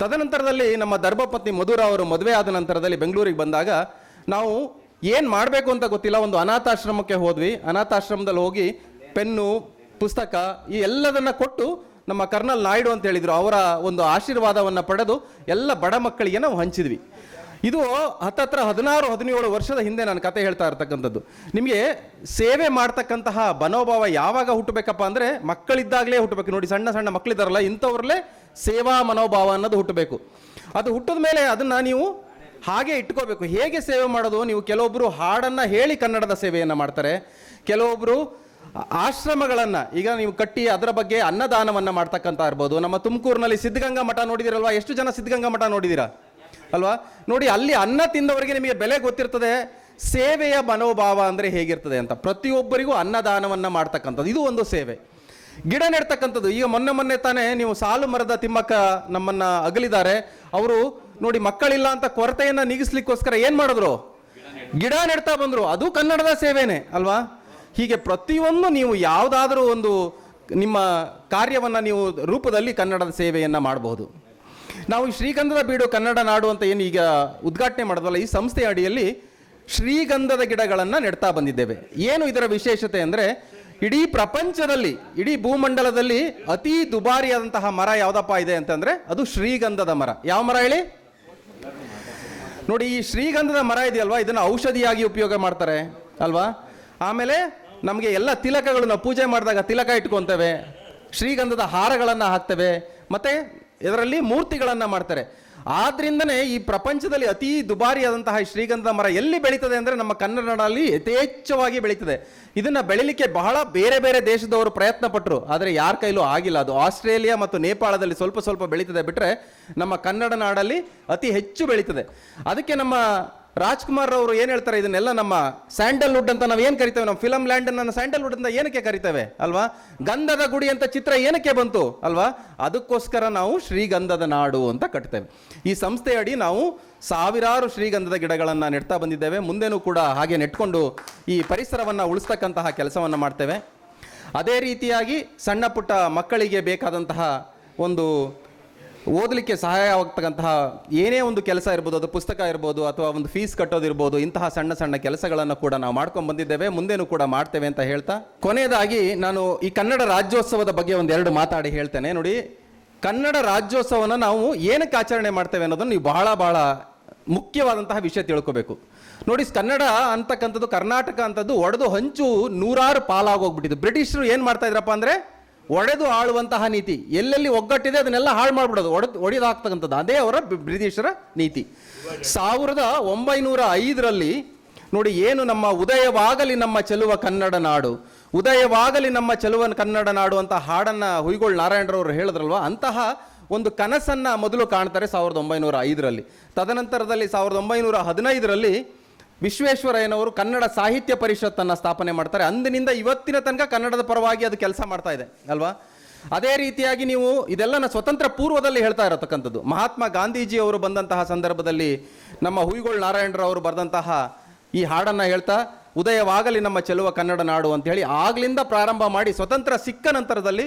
ತದನಂತರದಲ್ಲಿ ನಮ್ಮ ಧರ್ಮಪತ್ನಿ ಮಧುರ ಅವರು ಮದುವೆ ಆದ ನಂತರದಲ್ಲಿ ಬೆಂಗಳೂರಿಗೆ ಬಂದಾಗ ನಾವು ಏನು ಮಾಡಬೇಕು ಅಂತ ಗೊತ್ತಿಲ್ಲ, ಒಂದು ಅನಾಥಾಶ್ರಮಕ್ಕೆ ಹೋದ್ವಿ. ಅನಾಥಾಶ್ರಮದಲ್ಲಿ ಹೋಗಿ ಪೆನ್ನು, ಪುಸ್ತಕ ಈ ಎಲ್ಲದನ್ನು ಕೊಟ್ಟು ನಮ್ಮ ಕರ್ನಲ್ ನಾಯ್ಡು ಅಂತ ಹೇಳಿದರು, ಅವರ ಒಂದು ಆಶೀರ್ವಾದವನ್ನು ಪಡೆದು ಎಲ್ಲ ಬಡ ಮಕ್ಕಳಿಗೆ ನಾವು ಹಂಚಿದ್ವಿ. ಇದು ಹತ್ತತ್ರ 16-17 ವರ್ಷದ ಹಿಂದೆ ನಾನು ಕತೆ ಹೇಳ್ತಾ ಇರ್ತಕ್ಕಂಥದ್ದು. ನಿಮಗೆ ಸೇವೆ ಮಾಡ್ತಕ್ಕಂತಹ ಮನೋಭಾವ ಯಾವಾಗ ಹುಟ್ಟಬೇಕಪ್ಪ ಅಂದರೆ ಮಕ್ಕಳಿದ್ದಾಗಲೇ ಹುಟ್ಟಬೇಕು. ನೋಡಿ, ಸಣ್ಣ ಸಣ್ಣ ಮಕ್ಕಳಿದ್ದಾರಲ್ಲ, ಇಂಥವ್ರಲ್ಲೇ ಸೇವಾ ಮನೋಭಾವ ಅನ್ನೋದು ಹುಟ್ಟಬೇಕು. ಅದು ಹುಟ್ಟಿದ ಮೇಲೆ ಅದನ್ನು ನೀವು ಹಾಗೆ ಇಟ್ಕೋಬೇಕು. ಹೇಗೆ ಸೇವೆ ಮಾಡೋದು? ನೀವು ಕೆಲವೊಬ್ಬರು ಹಾಡನ್ನು ಹೇಳಿ ಕನ್ನಡದ ಸೇವೆಯನ್ನು ಮಾಡ್ತಾರೆ, ಕೆಲವೊಬ್ಬರು ಆಶ್ರಮಗಳನ್ನು ಈಗ ನೀವು ಕಟ್ಟಿ ಅದರ ಬಗ್ಗೆ ಅನ್ನದಾನವನ್ನು ಮಾಡ್ತಕ್ಕಂಥ ಇರ್ಬೋದು. ನಮ್ಮ ತುಮಕೂರಿನಲ್ಲಿ ಸಿದ್ಧಗಂಗಾ ಮಠ ನೋಡಿದಿರಲ್ವಾ? ಎಷ್ಟು ಜನ ಸಿದ್ಧಗಂಗಾ ಮಠ ನೋಡಿದ್ದೀರಾ ಅಲ್ವಾ? ನೋಡಿ, ಅಲ್ಲಿ ಅನ್ನ ತಿಂದವರಿಗೆ ನಿಮಗೆ ಬೆಲೆ ಗೊತ್ತಿರ್ತದೆ, ಸೇವೆಯ ಮನೋಭಾವ ಅಂದರೆ ಹೇಗಿರ್ತದೆ ಅಂತ. ಪ್ರತಿಯೊಬ್ಬರಿಗೂ ಅನ್ನದಾನವನ್ನು ಮಾಡ್ತಕ್ಕಂಥದ್ದು ಇದು ಒಂದು ಸೇವೆ. ಗಿಡ ನೆಡ್ತಕ್ಕಂಥದ್ದು, ಈಗ ಮೊನ್ನೆ ತಾನೇ ನೀವು ಸಾಲು ಮರದ ತಿಮ್ಮಕ್ಕ ನಮ್ಮನ್ನು ಅಗಲಿದ್ದಾರೆ. ಅವರು ನೋಡಿ, ಮಕ್ಕಳಿಲ್ಲ ಅಂತ ಕೊರತೆಯನ್ನು ನೀಗಿಸ್ಲಿಕ್ಕೋಸ್ಕರ ಏನು ಮಾಡಿದ್ರು? ಗಿಡ ನೆಡ್ತಾ ಬಂದರು. ಅದು ಕನ್ನಡದ ಸೇವೆನೇ ಅಲ್ವಾ? ಹೀಗೆ ಪ್ರತಿಯೊಂದು ನೀವು ಯಾವುದಾದ್ರೂ ಒಂದು ನಿಮ್ಮ ಕಾರ್ಯವನ್ನು ನೀವು ರೂಪದಲ್ಲಿ ಕನ್ನಡದ ಸೇವೆಯನ್ನು ಮಾಡಬಹುದು. ನಾವು ಶ್ರೀಗಂಧದ ಬೀಡು ಕನ್ನಡ ನಾಡು ಅಂತ ಏನು ಈಗ ಉದ್ಘಾಟನೆ ಮಾಡಿದ್ವಲ್ಲ, ಈ ಸಂಸ್ಥೆಯ ಅಡಿಯಲ್ಲಿ ಶ್ರೀಗಂಧದ ಗಿಡಗಳನ್ನು ನೆಡ್ತಾ ಬಂದಿದ್ದೇವೆ. ಏನು ಇದರ ವಿಶೇಷತೆ ಅಂದರೆ, ಇಡೀ ಪ್ರಪಂಚದಲ್ಲಿ, ಇಡೀ ಭೂಮಂಡಲದಲ್ಲಿ ಅತಿ ದುಬಾರಿಯಾದಂತಹ ಮರ ಯಾವುದಪ್ಪ ಇದೆ ಅಂತಂದರೆ ಅದು ಶ್ರೀಗಂಧದ ಮರ. ಯಾವ ಮರ ಹೇಳಿ? ನೋಡಿ, ಈ ಶ್ರೀಗಂಧದ ಮರ ಇದೆಯಲ್ವಾ, ಇದನ್ನು ಔಷಧಿಯಾಗಿ ಉಪಯೋಗ ಮಾಡ್ತಾರೆ ಅಲ್ವಾ? ಆಮೇಲೆ ನಮಗೆ ಎಲ್ಲ ತಿಲಕಗಳು, ನಾವು ಪೂಜೆ ಮಾಡಿದಾಗ ತಿಲಕ ಇಟ್ಕೊತೇವೆ, ಶ್ರೀಗಂಧದ ಹಾರಗಳನ್ನು ಹಾಕ್ತೇವೆ, ಮತ್ತು ಇದರಲ್ಲಿ ಮೂರ್ತಿಗಳನ್ನು ಮಾಡ್ತಾರೆ. ಆದ್ರಿಂದನೇ ಈ ಪ್ರಪಂಚದಲ್ಲಿ ಅತಿ ದುಬಾರಿಯಾದಂತಹ ಈ ಶ್ರೀಗಂಧದ ಮರ ಎಲ್ಲಿ ಬೆಳೀತದೆ ಅಂದರೆ ನಮ್ಮ ಕನ್ನಡ ನಾಡಲ್ಲಿ ಯಥೇಚ್ಛವಾಗಿ ಬೆಳೀತದೆ. ಇದನ್ನು ಬೆಳಿಲಿಕ್ಕೆ ಬಹಳ ಬೇರೆ ಬೇರೆ ದೇಶದವರು ಪ್ರಯತ್ನ ಪಟ್ಟರು, ಆದರೆ ಯಾರ ಕೈಲೂ ಆಗಿಲ್ಲ. ಅದು ಆಸ್ಟ್ರೇಲಿಯಾ ಮತ್ತು ನೇಪಾಳದಲ್ಲಿ ಸ್ವಲ್ಪ ಬೆಳೀತದೆ, ಬಿಟ್ಟರೆ ನಮ್ಮ ಕನ್ನಡ ನಾಡಲ್ಲಿ ಅತಿ ಹೆಚ್ಚು ಬೆಳೀತದೆ. ಅದಕ್ಕೆ ನಮ್ಮ ರಾಜ್ಕುಮಾರ್ ಅವರು ಏನು ಹೇಳ್ತಾರೆ, ಇದನ್ನೆಲ್ಲ ನಮ್ಮ ಸ್ಯಾಂಡಲ್ವುಡ್ ಅಂತ ನಾವು ಏನು ಕರಿತೇವೆ, ನಮ್ಮ ಫಿಲಮ್ ಲ್ಯಾಂಡನ್ನು ಸ್ಯಾಂಡಲ್ವುಡ್ ಅಂತ ಏನಕ್ಕೆ ಕರಿತೇವೆ ಅಲ್ವಾ? ಗಂಧದ ಗುಡಿ ಅಂತ ಚಿತ್ರ ಏನಕ್ಕೆ ಬಂತು ಅಲ್ವಾ? ಅದಕ್ಕೋಸ್ಕರ ನಾವು ಶ್ರೀಗಂಧದ ನಾಡು ಅಂತ ಕಟ್ತೇವೆ. ಈ ಸಂಸ್ಥೆಯಡಿ ನಾವು ಸಾವಿರಾರು ಶ್ರೀಗಂಧದ ಗಿಡಗಳನ್ನು ನೆಡ್ತಾ ಬಂದಿದ್ದೇವೆ. ಮುಂದೆನೂ ಕೂಡ ಹಾಗೆ ನೆಟ್ಕೊಂಡು ಈ ಪರಿಸರವನ್ನು ಉಳಿಸ್ತಕ್ಕಂತಹ ಕೆಲಸವನ್ನು ಮಾಡ್ತೇವೆ. ಅದೇ ರೀತಿಯಾಗಿ ಸಣ್ಣ ಪುಟ್ಟ ಮಕ್ಕಳಿಗೆ ಬೇಕಾದಂತಹ ಒಂದು ಓದಲಿಕ್ಕೆ ಸಹಾಯವಾಗ್ತಕ್ಕಂತಹ ಏನೇ ಒಂದು ಕೆಲಸ ಇರ್ಬೋದು, ಅದು ಪುಸ್ತಕ ಇರ್ಬೋದು ಅಥವಾ ಒಂದು ಫೀಸ್ ಕಟ್ಟೋದಿರ್ಬೋದು, ಇಂತಹ ಸಣ್ಣ ಸಣ್ಣ ಕೆಲಸಗಳನ್ನು ಕೂಡ ನಾವು ಮಾಡ್ಕೊಂಡು ಬಂದಿದ್ದೇವೆ, ಮುಂದೇನೂ ಕೂಡ ಮಾಡ್ತೇವೆ ಅಂತ ಹೇಳ್ತಾ, ಕೊನೆಯದಾಗಿ ನಾನು ಈ ಕನ್ನಡ ರಾಜ್ಯೋತ್ಸವದ ಬಗ್ಗೆ ಒಂದೆರಡು ಮಾತಾಡಿ ಹೇಳ್ತೇನೆ. ನೋಡಿ, ಕನ್ನಡ ರಾಜ್ಯೋತ್ಸವನ ನಾವು ಏನಕ್ಕೆ ಆಚರಣೆ ಮಾಡ್ತೇವೆ ಅನ್ನೋದನ್ನು ನೀವು ಬಹಳ ಮುಖ್ಯವಾದಂತಹ ವಿಷಯ ತಿಳ್ಕೋಬೇಕು. ನೋಡಿ, ಕನ್ನಡ ಅಂತಕ್ಕಂಥದ್ದು, ಕರ್ನಾಟಕ ಅಂತದ್ದು ಒಡೆದು ಹಂಚು ನೂರಾರು ಪಾಲಾಗೋಗ್ಬಿಟ್ಟಿದ್ದು. ಬ್ರಿಟಿಷರು ಏನು ಮಾಡ್ತಾ ಇದ್ರಪ್ಪ ಅಂದರೆ ಒಡೆದು ಆಳುವಂತಹ ನೀತಿ. ಎಲ್ಲೆಲ್ಲಿ ಒಗ್ಗಟ್ಟಿದೆ ಅದನ್ನೆಲ್ಲ ಹಾಳು ಮಾಡಿಬಿಡೋದು, ಒಡೆದಾಗ್ತಕ್ಕಂಥದ್ದು. ಅದೇ ಅವರ ಬ್ರಿಟಿಷರ ನೀತಿ. 1905ರಲ್ಲಿ ನೋಡಿ, ಏನು ನಮ್ಮ ಉದಯವಾಗಲಿ ನಮ್ಮ ಚೆಲುವ ಕನ್ನಡ ನಾಡು, ಉದಯವಾಗಲಿ ನಮ್ಮ ಚೆಲುವ ಕನ್ನಡ ನಾಡು ಅಂತ ಹಾಡನ್ನು ಹುಯಿಗೋಳ್ ನಾರಾಯಣರವರು ಹೇಳಿದ್ರಲ್ವ, ಅಂತಹ ಒಂದು ಕನಸನ್ನು ಮೊದಲು ಕಾಣ್ತಾರೆ 1905ರಲ್ಲಿ. ತದನಂತರದಲ್ಲಿ 1915ರಲ್ಲಿ ವಿಶ್ವೇಶ್ವರಯ್ಯನವರು ಕನ್ನಡ ಸಾಹಿತ್ಯ ಪರಿಷತ್ತನ್ನು ಸ್ಥಾಪನೆ ಮಾಡ್ತಾರೆ. ಅಂದಿನಿಂದ ಇವತ್ತಿನ ತನಕ ಕನ್ನಡದ ಪರವಾಗಿ ಅದು ಕೆಲಸ ಮಾಡ್ತಾ ಇದೆ ಅಲ್ವಾ? ಅದೇ ರೀತಿಯಾಗಿ ನೀವು ಇದೆಲ್ಲ ಸ್ವತಂತ್ರ ಪೂರ್ವದಲ್ಲಿ ಹೇಳ್ತಾ ಇರತಕ್ಕಂಥದ್ದು. ಮಹಾತ್ಮ ಗಾಂಧೀಜಿ ಅವರು ಬಂದಂತಹ ಸಂದರ್ಭದಲ್ಲಿ ನಮ್ಮ ಹುಯಿಗೋಳ್ ನಾರಾಯಣರವರು ಬರೆದಂತಹ ಈ ಹಾಡನ್ನು ಹೇಳ್ತಾ ಉದಯವಾಗಲಿ ನಮ್ಮ ಚೆಲುವ ಕನ್ನಡ ನಾಡು ಅಂತ ಹೇಳಿ ಆಗ್ಲಿಂದ ಪ್ರಾರಂಭ ಮಾಡಿ ಸ್ವತಂತ್ರ ಸಿಕ್ಕ ನಂತರದಲ್ಲಿ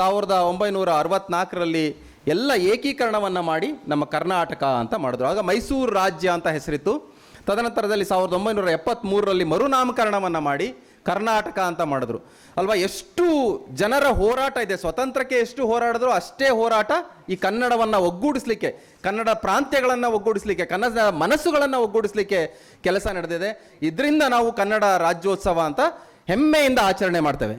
1964ರಲ್ಲಿ ಎಲ್ಲ ಏಕೀಕರಣವನ್ನು ಮಾಡಿ ನಮ್ಮ ಕರ್ನಾಟಕ ಅಂತ ಮಾಡಿದ್ರು. ಆಗ ಮೈಸೂರು ರಾಜ್ಯ ಅಂತ ಹೆಸರಿತ್ತು. ತದನಂತರದಲ್ಲಿ 1973ರಲ್ಲಿ ಮರುನಾಮಕರಣವನ್ನು ಮಾಡಿ ಕರ್ನಾಟಕ ಅಂತ ಮಾಡಿದ್ರು ಅಲ್ವಾ? ಎಷ್ಟು ಜನರ ಹೋರಾಟ ಇದೆ, ಸ್ವತಂತ್ರಕ್ಕೆ ಎಷ್ಟು ಹೋರಾಡಿದ್ರು ಅಷ್ಟೇ ಹೋರಾಟ ಈ ಕನ್ನಡವನ್ನು ಒಗ್ಗೂಡಿಸ್ಲಿಕ್ಕೆ, ಕನ್ನಡ ಪ್ರಾಂತ್ಯಗಳನ್ನು ಒಗ್ಗೂಡಿಸ್ಲಿಕ್ಕೆ, ಕನ್ನಡ ಮನಸ್ಸುಗಳನ್ನು ಒಗ್ಗೂಡಿಸ್ಲಿಕ್ಕೆ ಕೆಲಸ ನಡೆದಿದೆ. ಇದರಿಂದ ನಾವು ಕನ್ನಡ ರಾಜ್ಯೋತ್ಸವ ಅಂತ ಹೆಮ್ಮೆಯಿಂದ ಆಚರಣೆ ಮಾಡ್ತೇವೆ.